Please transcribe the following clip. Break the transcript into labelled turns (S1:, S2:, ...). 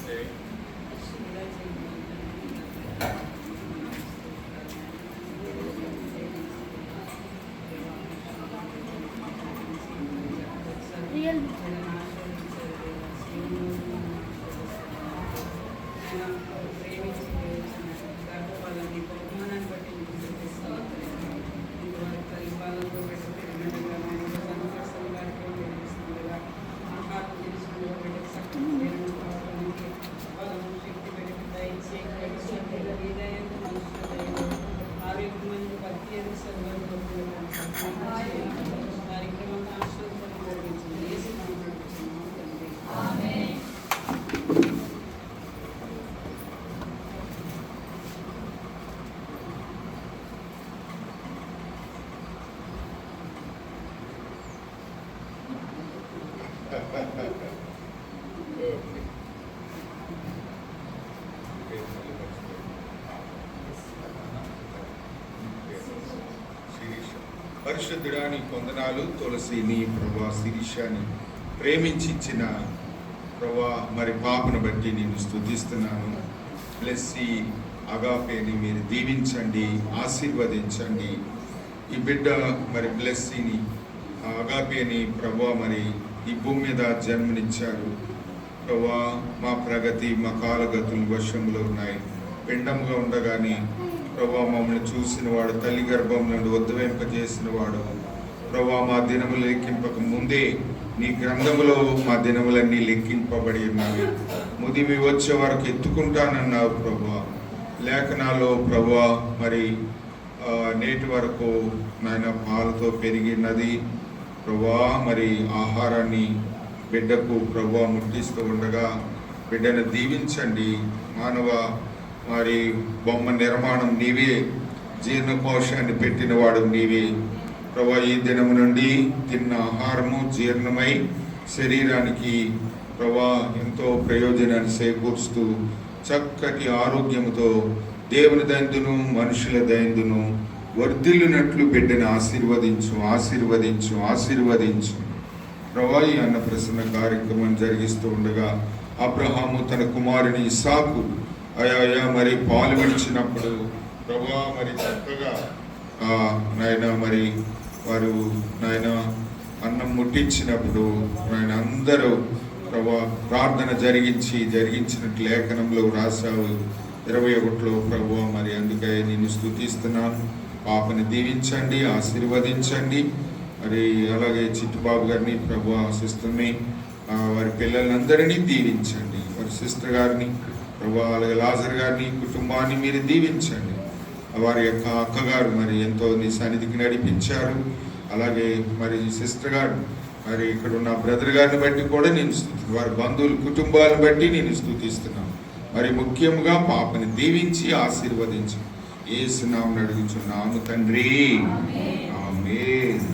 S1: నమస్తే. పరిశుద్ధుడా నీ వందనాలు. తులసి నీ ప్రభా శిరీషాన్ని ప్రేమించి ఇచ్చిన ప్రభా మరి పాపను బట్టి నేను స్తుతిస్తున్నాను. బ్లెస్సి అగాపేని మీరు దీవించండి, ఆశీర్వదించండి. ఈ బిడ్డ మరి బ్లెస్సిని అగాపేని ప్రభా మరి ఈ భూమి మీద జన్మనిచ్చారు ప్రభా. మా ప్రగతి మా కాలగతులు వశంలో ఉన్నాయి. పిండముగా ఉండగానే ప్రభా మమ్మల్ని చూసిన వాడు, తల్లి గర్భం నుండి ఉద్భవింపజేసిన వాడు ప్రభా. మా దినములు లెక్కింపక ముందే నీ గ్రంథములో మా దినములన్నీ లెక్కింపబడి ఉన్నవి. ముదిమి వచ్చే వరకు ఎత్తుకుంటానన్నావు ప్రభా. లేఖనాల్లో ప్రభా మరి నేటి వరకు నాయన పాలతో పెరిగినది ప్రభా. మరి ఆహారాన్ని బిడ్డకు ప్రభా ముట్టిస్తూ ఉండగా బిడ్డను దీవించండి. మానవ మరి బొమ్మ నిర్మాణం నీవే, జీర్ణకోశాన్ని పెట్టినవాడు నీవే ప్రభా. ఈ దినము నుండి తిన్న ఆహారము జీర్ణమై శరీరానికి ప్రభా ఎంతో ప్రయోజనాన్ని చేకూరుస్తూ చక్కటి ఆరోగ్యముతో దేవుని దయందును మనుషుల దయందును వర్ధిల్లునట్లు బిడ్డను ఆశీర్వదించు, ఆశీర్వదించు, ఆశీర్వదించు ప్రభా. ఈ అన్నప్రసన్న కార్యక్రమం జరిగిస్తూ ఉండగా అబ్రహాము తన కుమారుని ఇస్సాకు అయా మరి పాలు విడిచినప్పుడు ప్రభా మరి చక్కగా నాయన మరి వారు నాయన అన్నం ముట్టించినప్పుడు నాయన అందరూ ప్రభా ప్రార్థన జరిగించినట్టు లేఖనంలో రాశావు 21లో ప్రభా. మరి అందుకే నేను స్తుతిస్తున్నాను. పాపని దీవించండి, ఆశీర్వదించండి. మరి అలాగే చిట్టుబాబు గారిని ప్రభా, సిస్టర్ని వారి పిల్లలందరినీ దీవించండి. వారి సిస్టర్ గారిని ప్రభా, అలాగే లాజర్ గారిని కుటుంబాన్ని మీరు దీవించండి. వారి యొక్క అక్కగారు మరి ఎంతో నీ సన్నిధికి నడిపించారు. అలాగే మరి సిస్టర్ గారు మరి ఇక్కడ ఉన్న బ్రదర్ గారిని బట్టి కూడా నేను వారి బంధువులు కుటుంబాలను బట్టి నేను స్తుతిస్తున్నాను. మరి ముఖ్యంగా పాపని దీవించి ఆశీర్వదించి యేసు నామమున అడుగుచున్నాము తండ్రి, ఆమేన్.